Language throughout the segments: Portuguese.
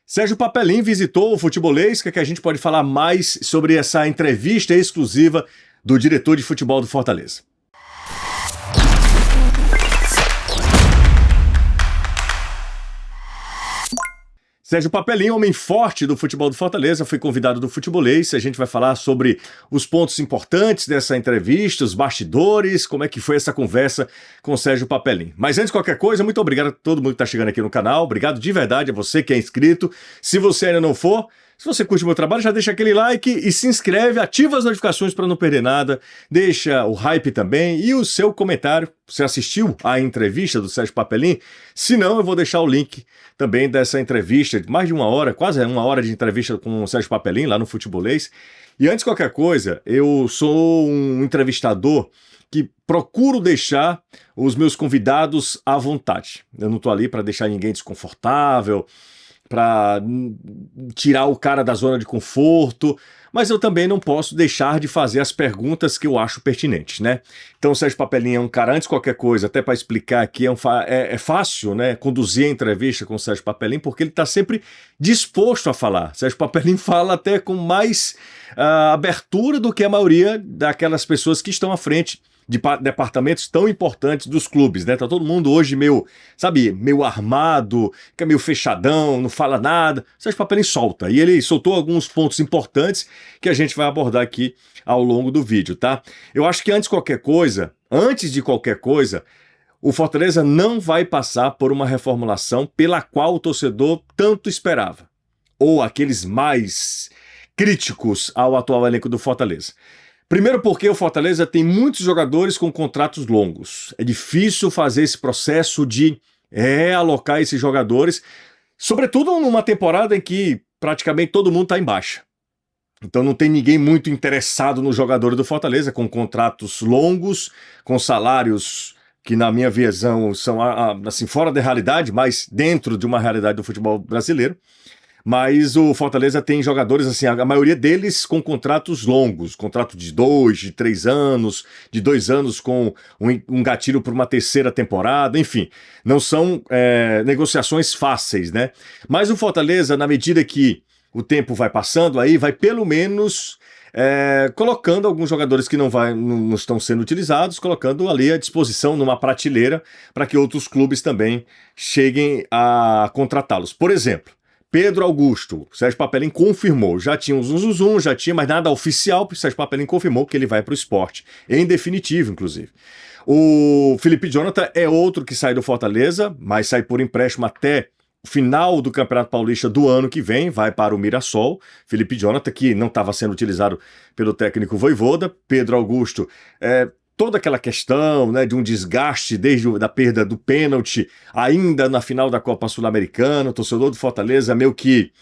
Sérgio Papelim visitou o Futebolês, que a gente pode falar mais sobre essa entrevista exclusiva do diretor de futebol do Fortaleza. Sérgio Papelim, homem forte do futebol do Fortaleza, foi convidado do Futebolês. A gente vai falar sobre os pontos importantes dessa entrevista, os bastidores, como é que foi essa conversa com o Sérgio Papelim. Mas antes de qualquer coisa, muito obrigado a todo mundo que está chegando aqui no canal. Obrigado de verdade a você que é inscrito. Se você ainda não for, se você curte o meu trabalho, já deixa aquele like e se inscreve, ativa as notificações para não perder nada, deixa o hype também e o seu comentário. Você assistiu à entrevista do Sérgio Papelim? Se não, eu vou deixar o link também dessa entrevista, de mais de uma hora, quase uma hora de entrevista com o Sérgio Papelim lá no Futebolês. E antes de qualquer coisa, eu sou um entrevistador que procuro deixar os meus convidados à vontade. Eu não estou ali para deixar ninguém desconfortável, para tirar o cara da zona de conforto, mas eu também não posso deixar de fazer as perguntas que eu acho pertinentes, né? Então o Sérgio Papelim é um cara, antes de qualquer coisa, até para explicar aqui, é fácil, né, conduzir a entrevista com o Sérgio Papelim, porque ele está sempre disposto a falar. O Sérgio Papelim fala até com mais abertura do que a maioria daquelas pessoas que estão à frente de departamentos tão importantes dos clubes, né? Tá todo mundo hoje meio, sabe, meio armado, fica meio fechadão, não fala nada. O Sérgio Papelim solta. E ele soltou alguns pontos importantes que a gente vai abordar aqui ao longo do vídeo, tá? Eu acho que antes de qualquer coisa, o Fortaleza não vai passar por uma reformulação pela qual o torcedor tanto esperava. Ou aqueles mais críticos ao atual elenco do Fortaleza. Primeiro porque o Fortaleza tem muitos jogadores com contratos longos. É difícil fazer esse processo de realocar esses jogadores, sobretudo numa temporada em que praticamente todo mundo está em baixa. Então não tem ninguém muito interessado no jogador do Fortaleza, com contratos longos, com salários que na minha visão são assim, fora da realidade, mas dentro de uma realidade do futebol brasileiro. Mas o Fortaleza tem jogadores, assim, a maioria deles com contratos longos, contrato de 2, de 3 anos, de 2 anos com um gatilho para uma terceira temporada, enfim, não são negociações fáceis, né? Mas o Fortaleza, na medida que o tempo vai passando, aí vai pelo menos colocando alguns jogadores que não estão sendo utilizados, colocando ali à disposição numa prateleira para que outros clubes também cheguem a contratá-los. Por exemplo, Pedro Augusto, o Sérgio Papelim confirmou, já tinha um zum, já tinha, mas nada oficial, o Sérgio Papelim confirmou que ele vai para o Sport, em definitivo, inclusive. O Felipe Jonathan é outro que sai do Fortaleza, mas sai por empréstimo até o final do Campeonato Paulista do ano que vem, vai para o Mirassol. Felipe Jonathan, que não estava sendo utilizado pelo técnico Vojvoda. Pedro Augusto, toda aquela questão, né, de um desgaste desde a perda do pênalti, ainda na final da Copa Sul-Americana, o torcedor do Fortaleza meio que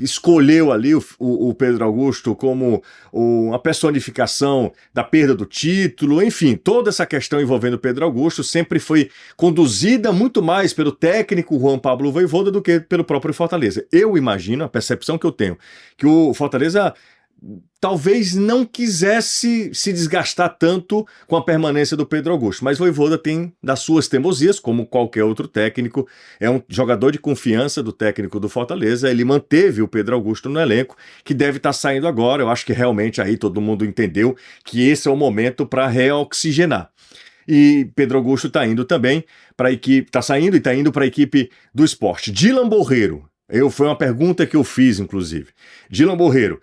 escolheu ali o Pedro Augusto como uma personificação da perda do título, enfim, toda essa questão envolvendo o Pedro Augusto sempre foi conduzida muito mais pelo técnico Juan Pablo Vojvoda do que pelo próprio Fortaleza. Eu imagino, a percepção que eu tenho, que o Fortaleza talvez não quisesse se desgastar tanto com a permanência do Pedro Augusto, mas o Vojvoda tem das suas teimosias, como qualquer outro técnico, é um jogador de confiança do técnico do Fortaleza, ele manteve o Pedro Augusto no elenco, que deve estar saindo agora. Eu acho que realmente aí todo mundo entendeu que esse é o momento para reoxigenar. E Pedro Augusto está indo também para a equipe, está saindo e está indo para a equipe do Sport. Dylan Borreiro, foi uma pergunta que eu fiz, inclusive. Dylan Borreiro,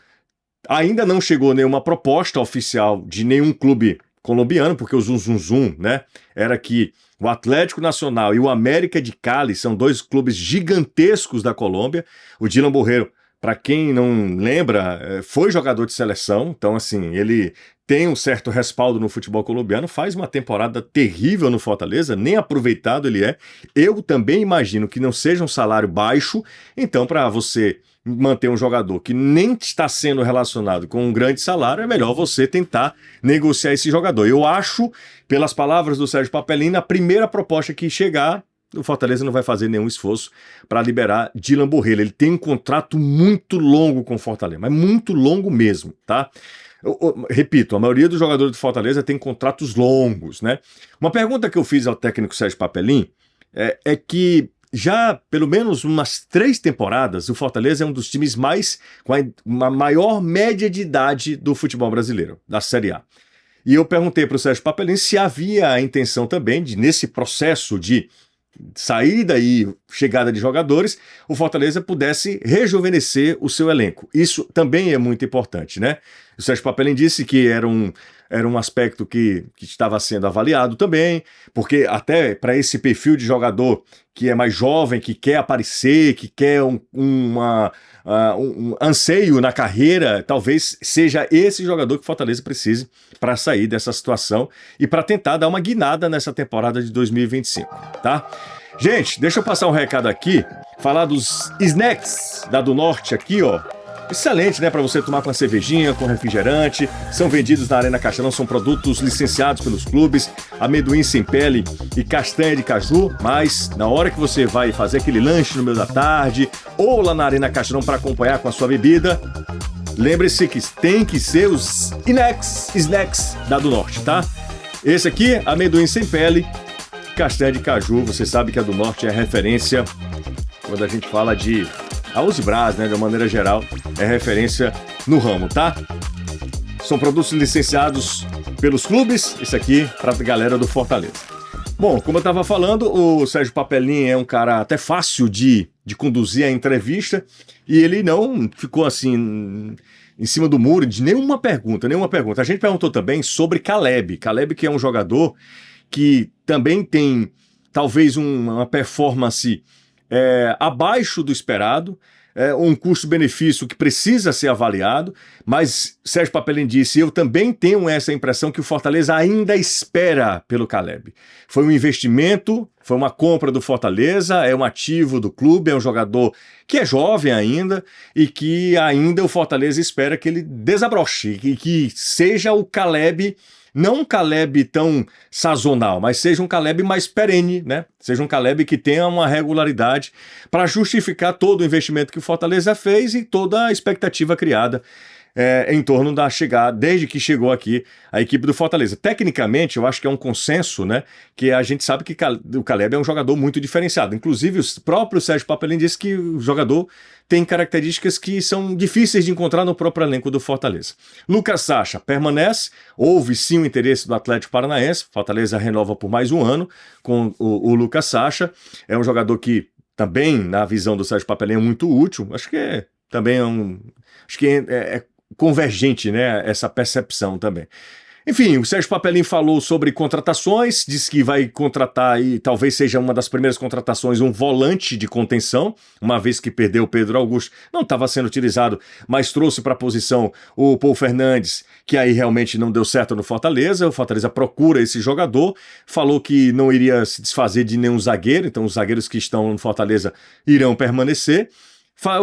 ainda não chegou nenhuma proposta oficial de nenhum clube colombiano, porque o zum, né, era que o Atlético Nacional e o América de Cali são dois clubes gigantescos da Colômbia. O Dylan Borreiro, para quem não lembra, foi jogador de seleção, então assim, ele tem um certo respaldo no futebol colombiano, faz uma temporada terrível no Fortaleza, nem aproveitado ele é. Eu também imagino que não seja um salário baixo, então para você manter um jogador que nem está sendo relacionado com um grande salário, é melhor você tentar negociar esse jogador. Eu acho, pelas palavras do Sérgio Papelim, na primeira proposta que chegar, o Fortaleza não vai fazer nenhum esforço para liberar Dylan Borreiro. Ele tem um contrato muito longo com o Fortaleza, mas muito longo mesmo, tá? Eu repito, a maioria dos jogadores do Fortaleza tem contratos longos, né? Uma pergunta que eu fiz ao técnico Sérgio Papelim é que já pelo menos umas 3 temporadas, o Fortaleza é um dos times com uma maior média de idade do futebol brasileiro, da Série A. E eu perguntei para o Sérgio Papelin se havia a intenção também de, nesse processo de saída e chegada de jogadores, o Fortaleza pudesse rejuvenescer o seu elenco. Isso também é muito importante, né? O Sérgio Papelin disse que era um aspecto que estava sendo avaliado também, porque até para esse perfil de jogador que é mais jovem, que quer aparecer, que quer um anseio na carreira, talvez seja esse jogador que o Fortaleza precise para sair dessa situação e para tentar dar uma guinada nessa temporada de 2025, tá? Gente, deixa eu passar um recado aqui, falar dos snacks da do Norte aqui, ó. Excelente, né? Para você tomar com a cervejinha, com refrigerante. São vendidos na Arena Castelão, são produtos licenciados pelos clubes, amendoim sem pele e castanha de caju. Mas na hora que você vai fazer aquele lanche no meio da tarde ou lá na Arena Castelão para acompanhar com a sua bebida, lembre-se que tem que ser os snacks da do Norte, tá? Esse aqui, amendoim sem pele, castanha de caju. Você sabe que a do Norte é referência quando a gente fala de a Uzi Brás, né, de uma maneira geral, é referência no ramo, tá? São produtos licenciados pelos clubes, isso aqui para a galera do Fortaleza. Bom, como eu estava falando, o Sérgio Papelin é um cara até fácil de conduzir a entrevista e ele não ficou assim em cima do muro de nenhuma pergunta. A gente perguntou também sobre Caleb, que é um jogador que também tem talvez uma performance abaixo do esperado, um custo-benefício que precisa ser avaliado, mas Sérgio Papelin disse, eu também tenho essa impressão que o Fortaleza ainda espera pelo Caleb. Foi um investimento, foi uma compra do Fortaleza, é um ativo do clube, é um jogador que é jovem ainda e que ainda o Fortaleza espera que ele desabroche, que seja o Caleb, não um Caleb tão sazonal, mas seja um Caleb mais perene, né? Seja um Caleb que tenha uma regularidade para justificar todo o investimento que o Fortaleza fez e toda a expectativa criada em torno da chegada, desde que chegou aqui a equipe do Fortaleza. Tecnicamente, eu acho que é um consenso, né? Que a gente sabe que o Caleb é um jogador muito diferenciado. Inclusive, o próprio Sérgio Papelin disse que o jogador tem características que são difíceis de encontrar no próprio elenco do Fortaleza. Lucas Sacha permanece, houve sim o interesse do Atlético Paranaense, Fortaleza renova por mais um ano com o Lucas Sacha, é um jogador que também, na visão do Sérgio Papelin, é muito útil, acho que também é convergente, né, essa percepção também. Enfim, o Sérgio Papelin falou sobre contratações, disse que vai contratar, e talvez seja uma das primeiras contratações, um volante de contenção, uma vez que perdeu o Pedro Augusto, não estava sendo utilizado, mas trouxe para a posição o Paul Fernandes, que aí realmente não deu certo no Fortaleza. O Fortaleza procura esse jogador, falou que não iria se desfazer de nenhum zagueiro, então os zagueiros que estão no Fortaleza irão permanecer.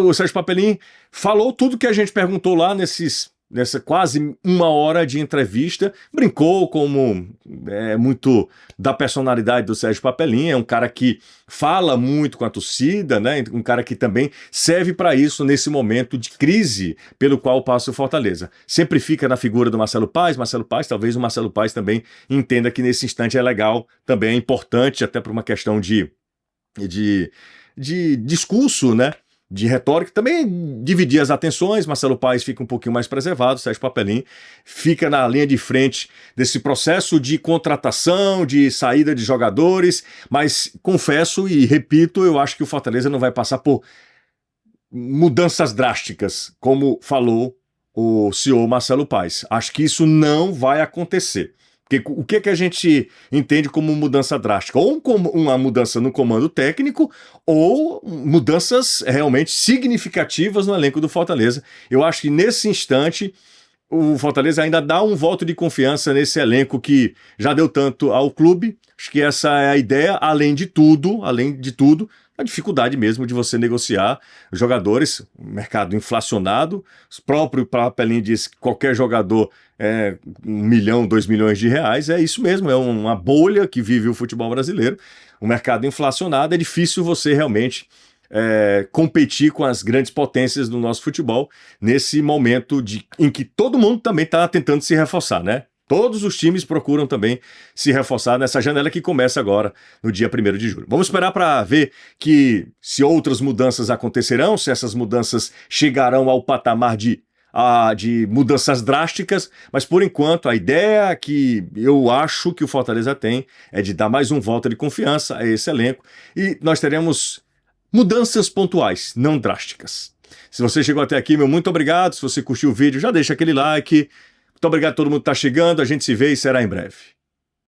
O Sérgio Papelin falou tudo que a gente perguntou lá nessa quase uma hora de entrevista, brincou como muito da personalidade do Sérgio Papelin, é um cara que fala muito com a torcida, né? Um cara que também serve para isso nesse momento de crise pelo qual passa o Fortaleza. Sempre fica na figura do Marcelo Paes, talvez o Marcelo Paes também entenda que nesse instante é legal, também é importante até por uma questão de discurso, né? De retórica, também dividir as atenções. Marcelo Paes fica um pouquinho mais preservado, Sérgio Papelin fica na linha de frente desse processo de contratação, de saída de jogadores, mas confesso e repito, eu acho que o Fortaleza não vai passar por mudanças drásticas, como falou o CEO Marcelo Paes. Acho que isso não vai acontecer. Porque o que a gente entende como mudança drástica? Ou como uma mudança no comando técnico, ou mudanças realmente significativas no elenco do Fortaleza. Eu acho que nesse instante o Fortaleza ainda dá um voto de confiança nesse elenco que já deu tanto ao clube. Acho que essa é a ideia, além de tudo, a dificuldade mesmo de você negociar jogadores, mercado inflacionado. O próprio Papelin disse que qualquer jogador é 1 milhão, 2 milhões de reais, é isso mesmo, é uma bolha que vive o futebol brasileiro. O mercado inflacionado, é difícil você realmente competir com as grandes potências do nosso futebol nesse momento em que todo mundo também está tentando se reforçar, né? Todos os times procuram também se reforçar nessa janela que começa agora no dia 1º de julho. Vamos esperar para ver se outras mudanças acontecerão, se essas mudanças chegarão ao patamar de mudanças drásticas, mas por enquanto a ideia que eu acho que o Fortaleza tem é de dar mais um voto de confiança a esse elenco e nós teremos mudanças pontuais, não drásticas. Se você chegou até aqui, meu muito obrigado. Se você curtiu o vídeo, já deixa aquele like. Muito obrigado a todo mundo que está chegando. A gente se vê e será em breve.